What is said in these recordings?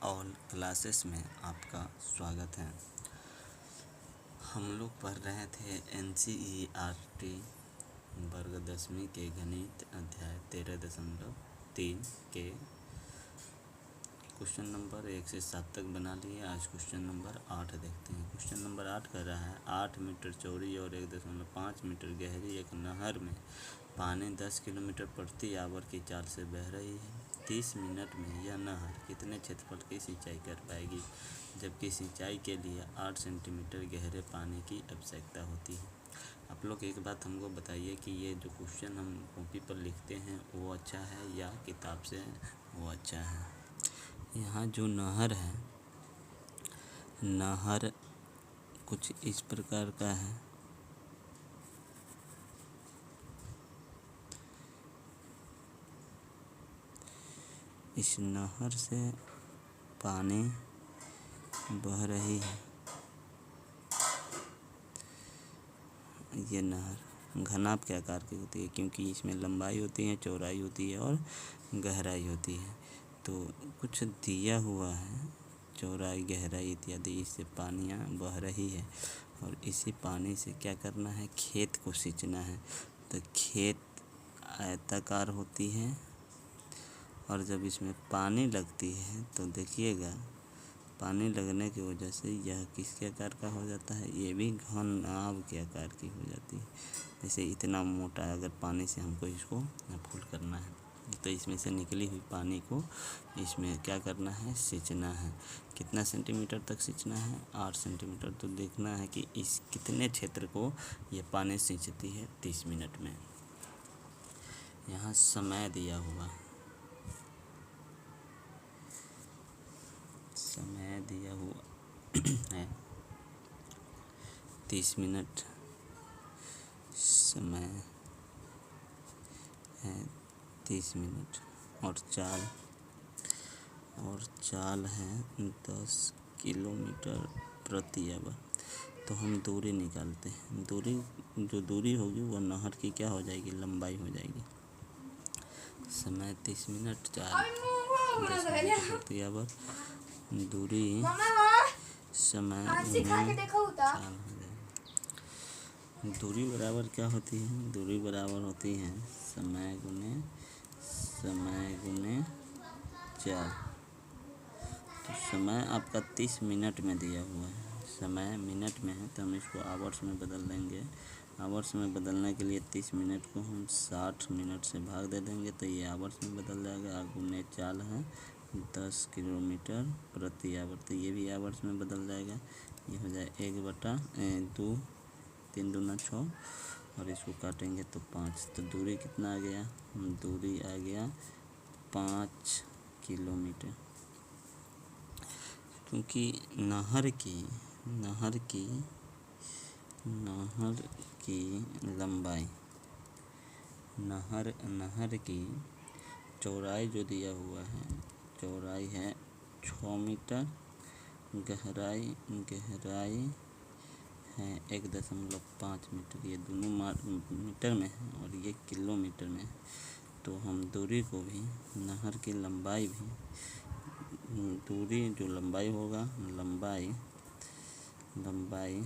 All classes में आपका स्वागत है। हम लोग पढ़ रहे थे NCERT वर्ग 10वीं के गणित अध्याय 13.3 के क्वेश्चन नंबर 1 से 7 तक बना लिए। आज क्वेश्चन नंबर 8 देखते हैं। क्वेश्चन नंबर 8 कर रहा है 8 मीटर चौड़ी और 1.5 मीटर गहरी एक नहर में पानी 10 किलोमीटर प्रति आवर की चाल से बह रही है। 30 मिनट में यह नहर कितने क्षेत्रफल की सिंचाई कर पाएगी, जबकि सिंचाई के लिए 8 सेंटीमीटर गहरे पानी की आवश्यकता होती है। आप लोग एक बात हमको बताइए कि ये जो क्वेश्चन हम कॉपी पर लिखते हैं वो अच्छा है या किताब से वो अच्छा है। यहाँ जो नहर है, नहर कुछ इस प्रकार का है। इस नहर से पानी बह रही है। ये नहर घनाभ के आकार की होती है, क्योंकि इसमें लंबाई होती है, चौड़ाई होती है और गहराई होती है। तो कुछ दिया हुआ है, चौड़ाई, गहराई इत्यादि, इससे पानियाँ बह रही है और इसी पानी से क्या करना है, खेत को सींचना है। तो खेत आयताकार होती है और जब इसमें पानी लगती है तो देखिएगा पानी लगने की वजह से यह किसके आकार का हो जाता है, ये भी घनाभ के आकार की हो जाती है। जैसे इतना मोटा अगर पानी से हमको इसको फुल करना है तो इसमें से निकली हुई पानी को इसमें क्या करना है, सींचना है। कितना सेंटीमीटर तक सींचना है, 8 सेंटीमीटर। तो देखना है कि इस कितने क्षेत्र को ये पानी सींचती है 30 मिनट में। यहाँ समय दिया हुआ है, समय दिया हुआ है 30 मिनट समय है 30 मिनट और चाल है 10 किलोमीटर प्रति आवर। तो हम दूरी निकालते हैं। जो दूरी होगी वो नहर की क्या हो जाएगी, लंबाई हो जाएगी। समय 30 मिनट, चाल 10 किलोमीटर प्रति आवर, दूरी समय चाल हो जाएगी। दूरी बराबर क्या होती है, दूरी बराबर होती है समय गुने चाल। तो समय आपका 30 मिनट में दिया हुआ है, समय मिनट में है तो हम इसको आवर्स में बदल देंगे। आवर्स में बदलने के लिए 30 मिनट को हम 60 मिनट से भाग दे देंगे तो ये आवर्स में बदल जाएगा। गुने चाल है 10 किलोमीटर प्रति आवर, तो ये भी आवर्स में बदल जाएगा। ये हो जाए 1/2, 3 दूना 6 और इसको काटेंगे तो 5। तो दूरी कितना आ गया, दूरी आ गया 5 किलोमीटर। क्योंकि नहर की लंबाई, नहर की चौड़ाई जो दिया हुआ है, चौड़ाई है 6 मीटर, गहराई है 1.5 मीटर। ये दोनों मीटर में है और ये किलोमीटर में है। तो हम दूरी को भी, नहर की लंबाई भी, दूरी जो लंबाई होगा, लंबाई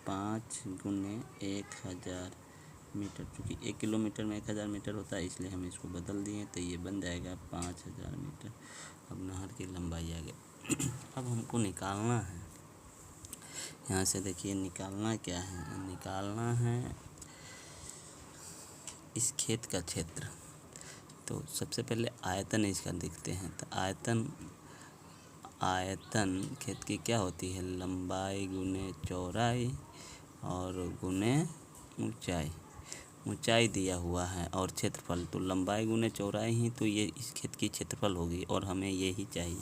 5 गुने 1000 मीटर। क्योंकि 1 किलोमीटर में 1000 मीटर होता है, इसलिए हम इसको बदल दिए तो ये बन जाएगा 5000 मीटर। अब नहर की लंबाई आ गई। अब हमको निकालना है, यहाँ से देखिए निकालना क्या है, निकालना है इस खेत का क्षेत्र। तो सबसे पहले आयतन इसका देखते हैं। तो आयतन खेत की क्या होती है, लंबाई गुने चौड़ाई और गुने ऊंचाई दिया हुआ है और क्षेत्रफल। तो लंबाई गुने चौड़ाई ही तो ये इस खेत की क्षेत्रफल होगी और हमें ये ही चाहिए।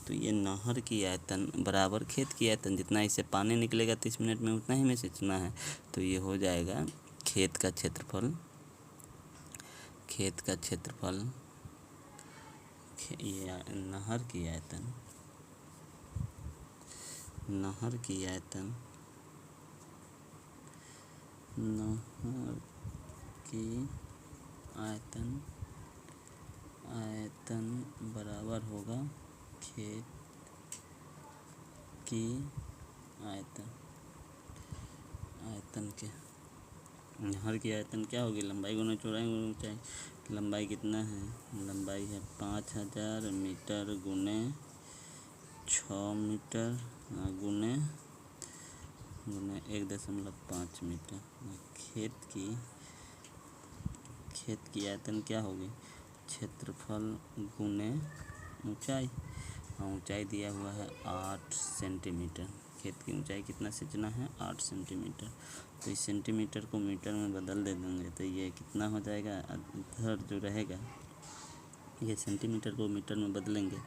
तो ये नहर की आयतन बराबर खेत की आयतन, जितना इससे पानी निकलेगा 30 मिनट में उतना ही में सींचना है। तो ये हो जाएगा खेत का क्षेत्रफल, ये नहर की आयतन बराबर होगा खेत की आयतन के नहर की आयतन क्या होगी, लंबाई गुना चौड़ाई गुना ऊंचाई। लंबाई कितना है, लंबाई है 5000 मीटर गुने 6 मीटर गुने 1.5 मीटर। खेत की आयतन क्या होगी, क्षेत्रफल गुने ऊंचाई, और ऊंचाई दिया हुआ है 8 सेंटीमीटर। खेत की ऊंचाई कितना सींचना है, 8 सेंटीमीटर। तो इस सेंटीमीटर को मीटर में बदल दे देंगे तो ये कितना हो जाएगा, इधर जो रहेगा ये सेंटीमीटर को मीटर में बदलेंगे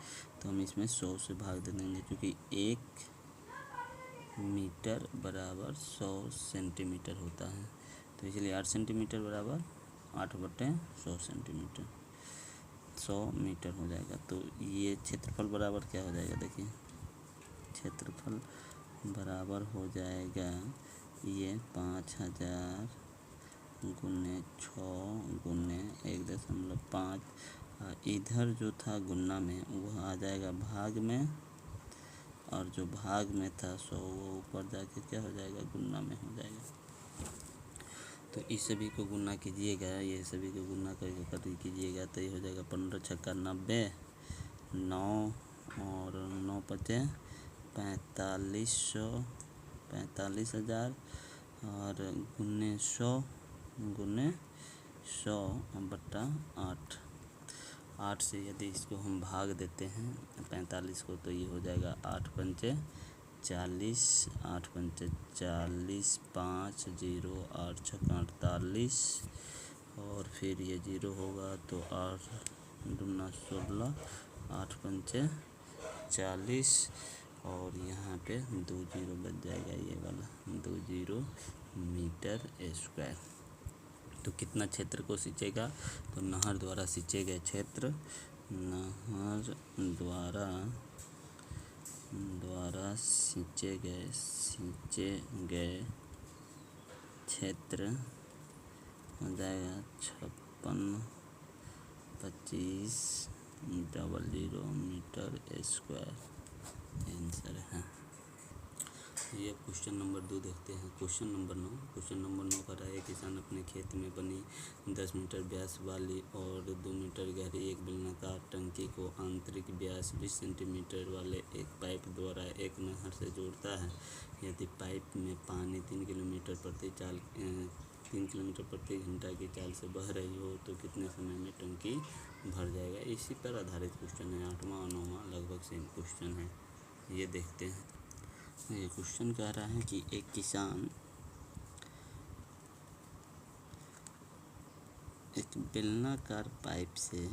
तो हम इसमें 100 से भाग दे देंगे, क्योंकि 1 मीटर बराबर 100 सेंटीमीटर होता है। तो इसलिए 8 सेंटीमीटर बराबर 8/100 सेंटीमीटर, 100 मीटर हो जाएगा। तो ये क्षेत्रफल बराबर क्या हो जाएगा, देखिए क्षेत्रफल बराबर हो जाएगा ये 5000 गुने 6 गुने 1.5। इधर जो था गुना में वह आ जाएगा भाग में, और जो भाग में था 100 वो ऊपर जाके क्या हो जाएगा, गुना में हो जाएगा। तो इस सभी को गुना कीजिएगा, ये सभी को गुना करके कीजिएगा तो ये हो जाएगा 15 छक्का 90, 9 और 9 पचे 4500, 45,000 और गुने 100/8। 8 से यदि इसको हम भाग देते हैं 45 को तो ये हो जाएगा 8 पंचे 40, 8 पंचे 40, 5 0 8 छक्का 48, और फिर ये 0 होगा तो 8 दूना 16, 8 पंचे 40, और यहाँ पे 2 0 बच जाएगा, ये वाला 2 0 मीटर स्क्वायर। तो कितना क्षेत्र को सींचेगा, तो नहर द्वारा सींचे गए क्षेत्र, नहर द्वारा सींचे गए क्षेत्र हो जाएगा 56,25,00 मीटर स्क्वायर। आंसर है। ये क्वेश्चन नंबर 2 देखते हैं। क्वेश्चन नंबर 9 कर रहा है, किसान अपने खेत में बनी 10 मीटर व्यास वाली और 2 मीटर गहरी एक बेलनाकार टंकी को आंतरिक व्यास 20 सेंटीमीटर वाले एक पाइप द्वारा एक नहर से जोड़ता है। यदि पाइप में पानी 3 किलोमीटर प्रति घंटा की चाल से बह रही हो तो कितने समय में टंकी भर जाएगा। इसी पर आधारित क्वेश्चन है, 8वां और 9वां लगभग सेम क्वेश्चन है। ये देखते हैं। ये क्वेश्चन कह रहा है कि एक किसान एक बेलनाकार पाइप से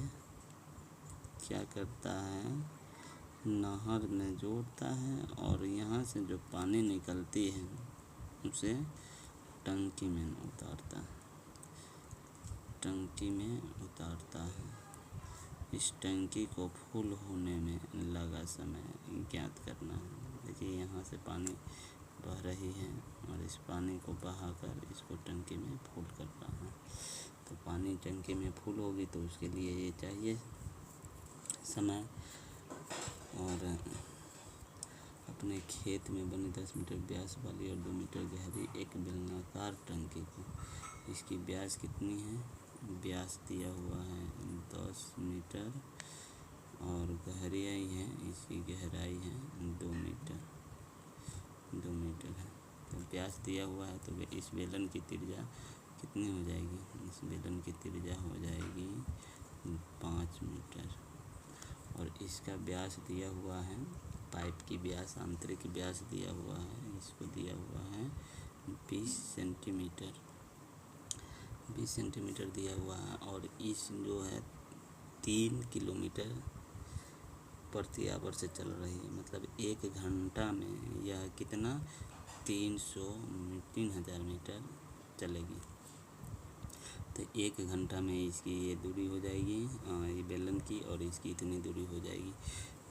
क्या करता है, नहर में जोड़ता है और यहाँ से जो पानी निकलती है उसे टंकी में उतारता है। इस टंकी को फुल होने में लगा समय ज्ञात करना है। देखिए यहाँ से पानी बह रही है और इस पानी को बहाकर इसको टंकी में फुल करना है। तो पानी टंकी में फुल होगी तो उसके लिए ये चाहिए समय। और अपने खेत में बनी 10 मीटर व्यास वाली और 2 मीटर गहरी एक बेलनाकार टंकी को, इसकी व्यास कितनी है, व्यास दिया हुआ है 10 मीटर और गहराई है, इसकी गहराई है 2 मीटर है। तो व्यास दिया हुआ है तो इस बेलन की त्रिज्या कितनी हो जाएगी, इस बेलन की त्रिज्या हो जाएगी 5 मीटर। और इसका व्यास दिया हुआ है, पाइप की व्यास आंतरिक व्यास दिया हुआ है, इसको दिया हुआ है 20 सेंटीमीटर दिया हुआ है। और इस जो है 3 किलोमीटर प्रति आवर से चल रही है, मतलब 1 घंटा में यह कितना 3000 मीटर चलेगी। तो 1 घंटा में इसकी ये दूरी हो जाएगी, ये बेलन की, और इसकी इतनी दूरी हो जाएगी।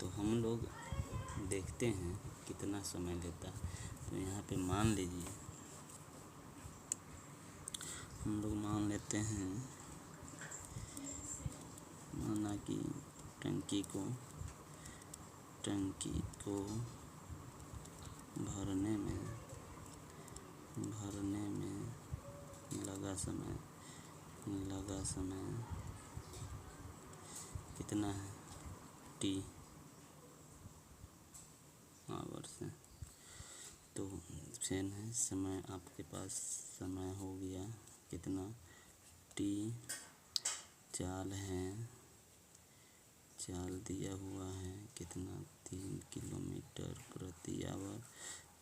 तो हम लोग देखते हैं कितना समय लेता है। तो यहाँ पे मान लीजिए, हम लोग मान लेते हैं, माना कि टंकी को टंकी को भरने में लगा समय कितना है? T आवर्स है। तो ऑप्शन है समय, आपके पास समय हो गया कितना? T। चाल दिया हुआ है कितना? 3 किलोमीटर प्रति आवर।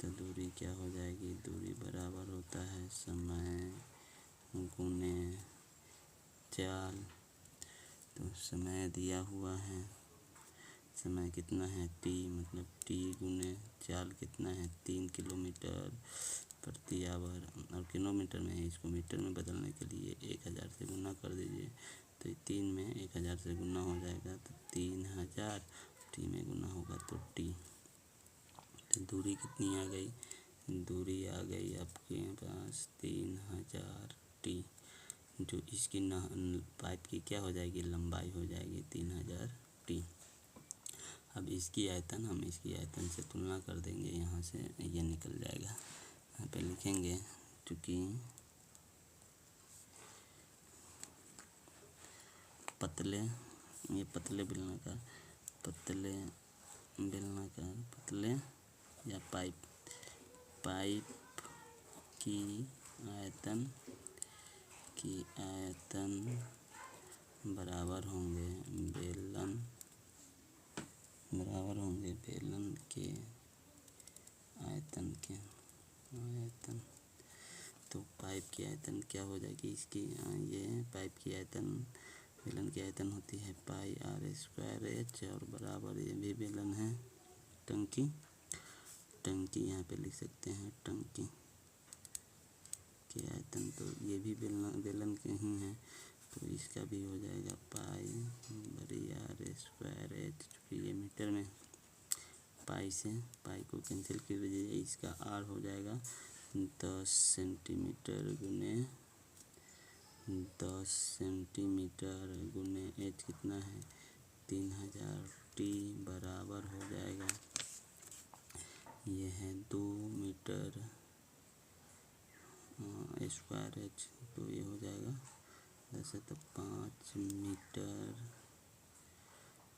तो दूरी क्या हो जाएगी? दूरी बराबर होता है समय गुने चाल। तो समय दिया हुआ है, समय कितना है? T, मतलब T गुने चाल कितना है? 3 किलोमीटर प्रति आवर। और किलोमीटर में है, इसको मीटर में बदलने के लिए 1000 से गुना कर दीजिए। तो 3 में 1000 से गुना हो जाएगा तो 3000, T में गुना होगा तो T। तो दूरी कितनी आ गई? दूरी आ गई आपके पास 3000 T, जो इसकी पाइप की क्या हो जाएगी? लंबाई हो जाएगी 3000 T। अब इसकी आयतन, हम इसकी आयतन से तुलना कर देंगे, यहाँ से ये निकल जाएगा। यहाँ पे लिखेंगे चूँकि पतले या पाइप की आयतन बराबर होंगे बेलन के आयतन के। तो पाइप की आयतन क्या हो जाएगी इसकी? ये पाइप की आयतन बेलन की आयतन होती है पाई r²h, और बराबर ये भी बेलन है टंकी यहाँ पे लिख सकते हैं टंकी की आयतन। तो ये भी बेलन के ही हैं, तो इसका भी हो जाएगा पाई बड़ी r²h, चूँकि ये मीटर में पाई को कैंसिल कर दीजिए, इसका r हो जाएगा 10 सेंटीमीटर गुने h कितना है? 3000 T बराबर हो जाएगा, ये है 2 मीटर स्क्वायर h। तो ये हो जाएगा 10 है तो 5 मीटर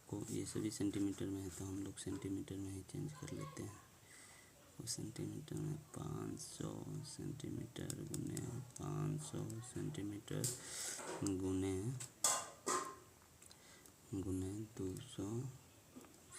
को, ये सभी सेंटीमीटर में है तो हम लोग सेंटीमीटर में ही चेंज कर लेते हैं। वो सेंटीमीटर में 500 सेंटीमीटर गुने 500 सेंटीमीटर गुने 200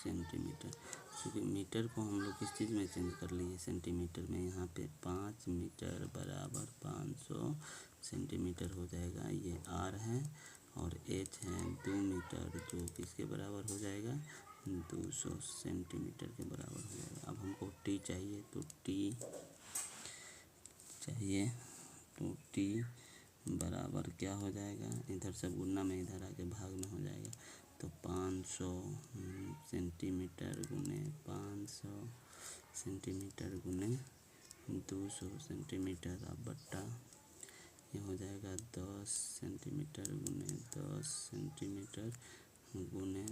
सेंटीमीटर। क्योंकि मीटर को हम लोग किस चीज़ में चेंज कर लिए? सेंटीमीटर में। यहाँ पे 5 मीटर बराबर 500 सेंटीमीटर हो जाएगा, ये r है, और h है 2 मीटर, जो किसके बराबर हो जाएगा? 200 सेंटीमीटर के बराबर हो जाएगा। अब हमको T चाहिए, तो T बराबर क्या हो जाएगा? इधर से गुना में इधर आके भाग में हो जाएगा, तो 500 सेंटीमीटर गुने 500 सेंटीमीटर गुने 200 सेंटीमीटर, अब बट्टा ये हो जाएगा 10 सेंटीमीटर गुने 10 सेंटीमीटर गुने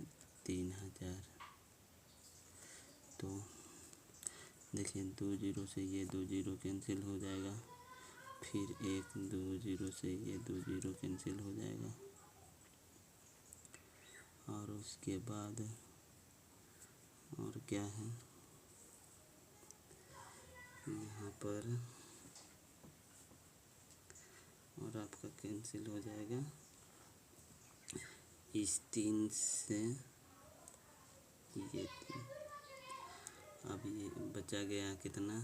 3000। तो देखिए 2 जीरो से ये 2 जीरो कैंसिल हो जाएगा, फिर 2 जीरो से ये 2 जीरो कैंसिल हो जाएगा, और उसके बाद और क्या है यहाँ पर, और आपका कैंसिल हो जाएगा इस 3 से ये 3। अब ये बचा गया कितना?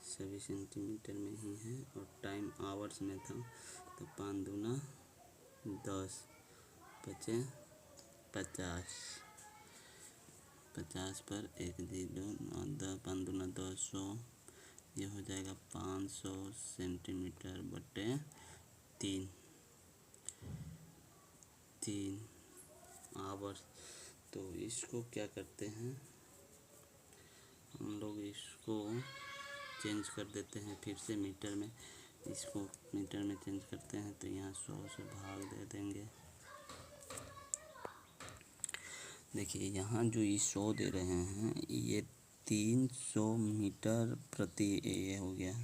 सभी सेंटीमीटर में ही है, और टाइम आवर्स में था, तो 5 दूना 10 बचे 50 पर 1 0 5 दूना 200, ये हो जाएगा 500 सेंटीमीटर बटे 3 आवर्स। तो इसको क्या करते हैं हम लोग, इसको चेंज कर देते हैं फिर से मीटर में। इसको मीटर में चेंज करते हैं तो यहाँ 100 से भाग दे देंगे, देखिए यहाँ जो ये 100 दे रहे हैं, ये 300 मीटर प्रति ये हो गया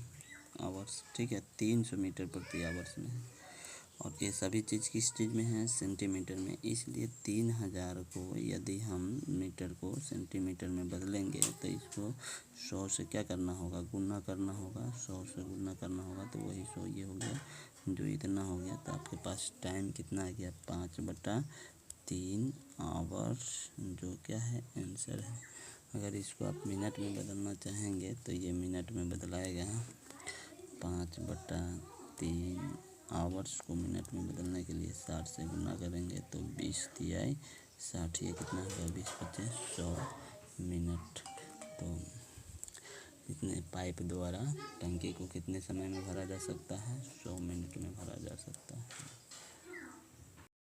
आवर्स, ठीक है, 300 मीटर प्रति आवर्स में है। और ये सभी चीज़ किस चीज़ में है, सेंटीमीटर में। इसलिए 3000 को यदि हम मीटर को सेंटीमीटर में बदलेंगे तो इसको 100 से क्या करना होगा, गुना करना होगा, 100 से गुना करना होगा, तो वही 100 ये हो गया, जो इतना हो गया। तो आपके पास टाइम कितना आ गया, 5/3 आवर्स, जो क्या है आंसर है। अगर इसको आप मिनट में बदलना चाहेंगे तो ये मिनट में बदलाएगा। 5/3 आवर्स को मिनट में बदलने के लिए 60 से गुना करेंगे तो 20×60, ये कितना होगा, 20×5 = 100 मिनट। तो इतने पाइप द्वारा टंकी को कितने समय में भरा जा सकता है, 100 मिनट में भरा जा सकता है।